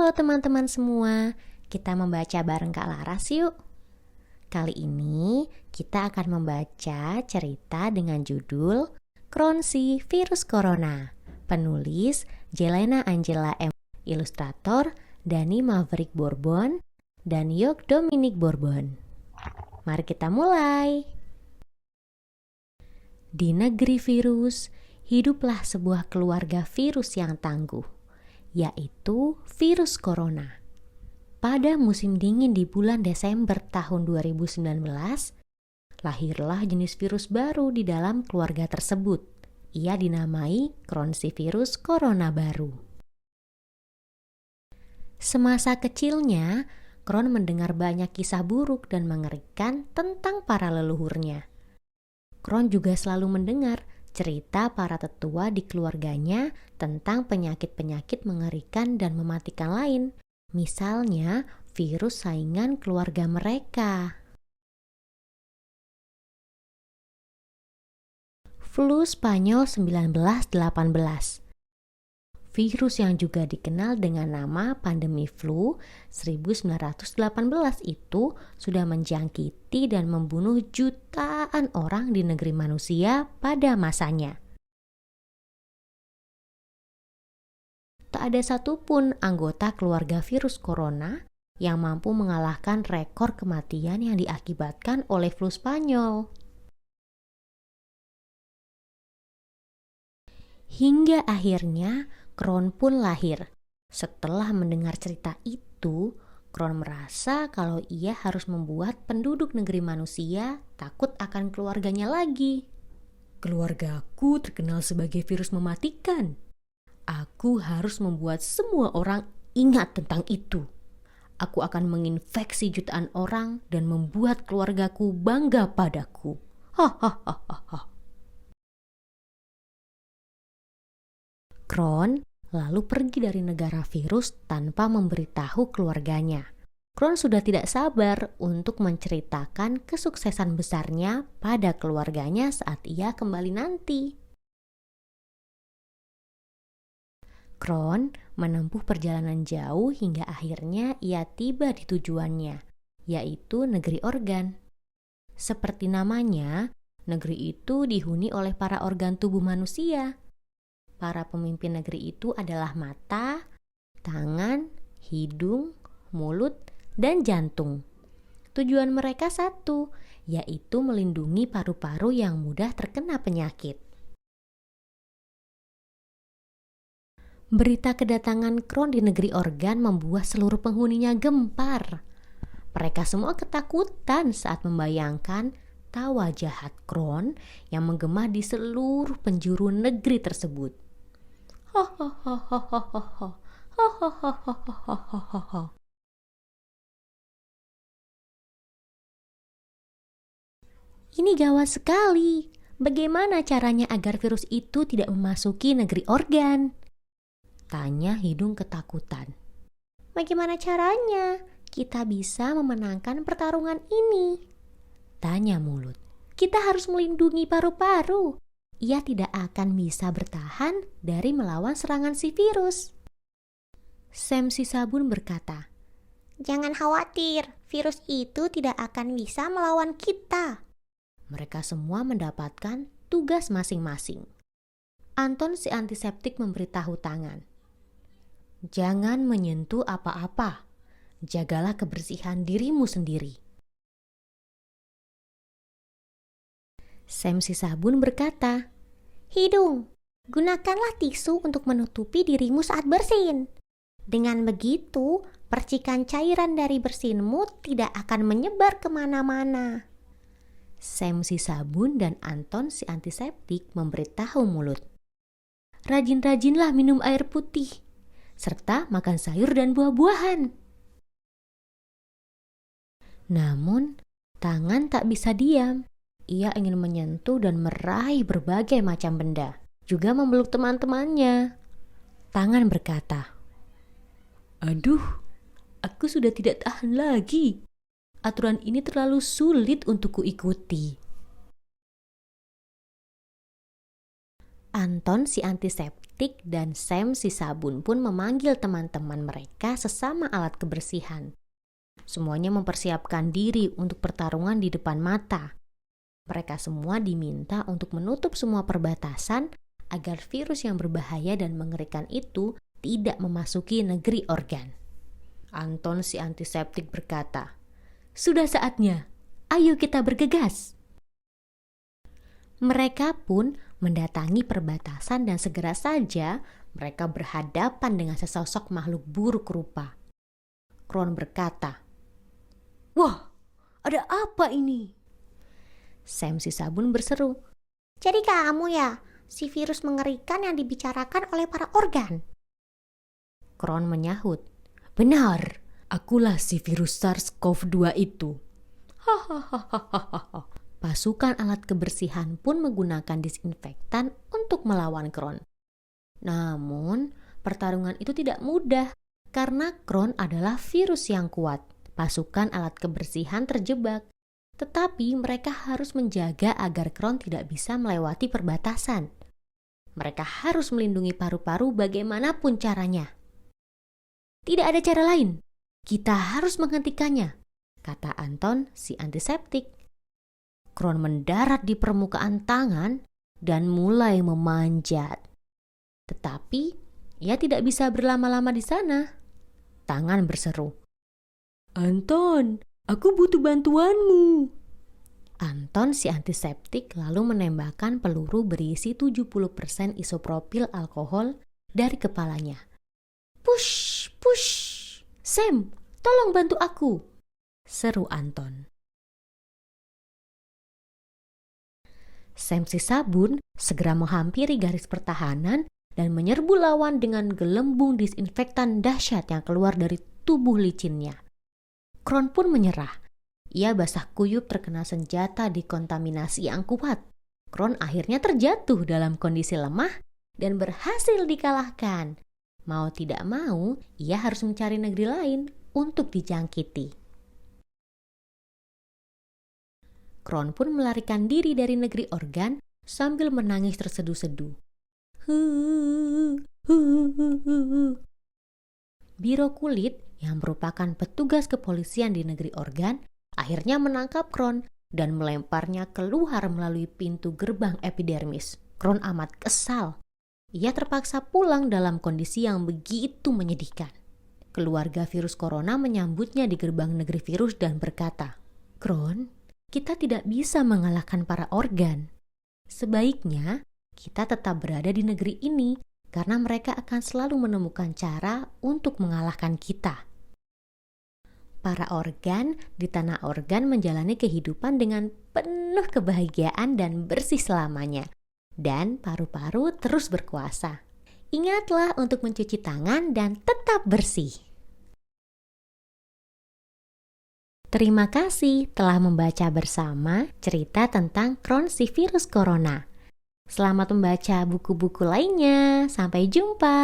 Halo teman-teman semua, kita membaca bareng Kak Laras yuk. Kali ini kita akan membaca cerita dengan judul Kronsi Virus Corona. Penulis Jelena Angela M. Ilustrator Dani Maverick Bourbon dan Yok Dominic Bourbon. Mari kita mulai. Di negeri virus, hiduplah sebuah keluarga virus yang tangguh, yaitu virus corona. Pada musim dingin di bulan Desember tahun 2019, lahirlah jenis virus baru di dalam keluarga tersebut. Ia dinamai Kronsi virus corona baru. Semasa kecilnya, Kron mendengar banyak kisah buruk dan mengerikan tentang para leluhurnya. Kron juga selalu mendengar cerita para tetua di keluarganya tentang penyakit-penyakit mengerikan dan mematikan lain, misalnya virus saingan keluarga mereka. Flu Spanyol 1918. Virus yang juga dikenal dengan nama pandemi flu 1918 itu sudah menjangkiti dan membunuh jutaan orang di negeri manusia pada masanya. Tak ada satupun anggota keluarga virus corona yang mampu mengalahkan rekor kematian yang diakibatkan oleh flu Spanyol. Hingga akhirnya Kron pun lahir. Setelah mendengar cerita itu, Kron merasa kalau ia harus membuat penduduk negeri manusia takut akan keluarganya lagi. Keluargaku terkenal sebagai virus mematikan. Aku harus membuat semua orang ingat tentang itu. Aku akan menginfeksi jutaan orang dan membuat keluargaku bangga padaku. Hahaha. Kron lalu pergi dari negara virus tanpa memberitahu keluarganya. Kron sudah tidak sabar untuk menceritakan kesuksesan besarnya pada keluarganya saat ia kembali nanti. Kron menempuh perjalanan jauh hingga akhirnya ia tiba di tujuannya, yaitu negeri organ. Seperti namanya, negeri itu dihuni oleh para organ tubuh manusia. Para pemimpin negeri itu adalah mata, tangan, hidung, mulut, dan jantung. Tujuan mereka satu, yaitu melindungi paru-paru yang mudah terkena penyakit. Berita kedatangan Kron di negeri organ membuat seluruh penghuninya gempar. Mereka semua ketakutan saat membayangkan tawa jahat Kron yang menggema di seluruh penjuru negeri tersebut. Ini gawat sekali. Bagaimana caranya agar virus itu tidak memasuki negeri organ? Tanya hidung ketakutan. Bagaimana caranya kita bisa memenangkan pertarungan ini? Tanya mulut. Kita harus melindungi paru-paru. Ia tidak akan bisa bertahan dari melawan serangan si virus. Sam si sabun berkata, "Jangan khawatir, virus itu tidak akan bisa melawan kita." Mereka semua mendapatkan tugas masing-masing. Anton si antiseptik memberitahu tangan, "Jangan menyentuh apa-apa. Jagalah kebersihan dirimu sendiri." Sam si sabun berkata, "Hidung, gunakanlah tisu untuk menutupi dirimu saat bersin. Dengan begitu, percikan cairan dari bersinmu tidak akan menyebar kemana-mana." Sam si sabun dan Anton si antiseptik memberitahu mulut, "Rajin-rajinlah minum air putih, serta makan sayur dan buah-buahan." Namun, tangan tak bisa diam. Ia ingin menyentuh dan meraih berbagai macam benda, juga memeluk teman-temannya. Tangan berkata, "Aduh, aku sudah tidak tahan lagi. Aturan ini terlalu sulit untuk kuikuti." Anton si antiseptik dan Sam si sabun pun memanggil teman-teman mereka sesama alat kebersihan. Semuanya mempersiapkan diri untuk pertarungan di depan mata. Mereka semua diminta untuk menutup semua perbatasan agar virus yang berbahaya dan mengerikan itu tidak memasuki negeri organ. Anton si antiseptik berkata, "Sudah saatnya, ayo kita bergegas." Mereka pun mendatangi perbatasan dan segera saja mereka berhadapan dengan sesosok makhluk buruk rupa. Kron berkata, "Wah, ada apa ini?" Sam si sabun berseru, "Jadi kamu ya, si virus mengerikan yang dibicarakan oleh para organ?" Kron menyahut, "Benar, akulah si virus SARS-CoV-2 itu." Hahaha. Pasukan alat kebersihan pun menggunakan disinfektan untuk melawan Kron. Namun, pertarungan itu tidak mudah karena Kron adalah virus yang kuat. Pasukan alat kebersihan terjebak, tetapi mereka harus menjaga agar Kron tidak bisa melewati perbatasan. Mereka harus melindungi paru-paru bagaimanapun caranya. "Tidak ada cara lain, kita harus menghentikannya," kata Anton si antiseptik. Kron mendarat di permukaan tangan dan mulai memanjat. Tetapi ia tidak bisa berlama-lama di sana. Tangan berseru, "Anton, aku butuh bantuanmu." Anton si antiseptik lalu menembakkan peluru berisi 70% isopropil alkohol dari kepalanya. "Push, push. Sam, tolong bantu aku," seru Anton. Sam si sabun segera menghampiri garis pertahanan dan menyerbu lawan dengan gelembung disinfektan dahsyat yang keluar dari tubuh licinnya. Kron pun menyerah. Ia basah kuyup terkena senjata dikontaminasi yang kuat. Kron akhirnya terjatuh dalam kondisi lemah dan berhasil dikalahkan. Mau tidak mau, ia harus mencari negeri lain untuk dijangkiti. Kron pun melarikan diri dari negeri organ sambil menangis terseduh-seduh. Biro kulit yang merupakan petugas kepolisian di negeri organ akhirnya menangkap Kron dan melemparnya keluar melalui pintu gerbang epidermis. Kron amat kesal. Ia terpaksa pulang dalam kondisi yang begitu menyedihkan. Keluarga virus corona menyambutnya di gerbang negeri virus dan berkata, "Kron, kita tidak bisa mengalahkan para organ. Sebaiknya kita tetap berada di negeri ini karena mereka akan selalu menemukan cara untuk mengalahkan kita." Para organ di tanah organ menjalani kehidupan dengan penuh kebahagiaan dan bersih selamanya. Dan paru-paru terus berkuasa. Ingatlah untuk mencuci tangan dan tetap bersih. Terima kasih telah membaca bersama cerita tentang Kron si virus corona. Selamat membaca buku-buku lainnya. Sampai jumpa.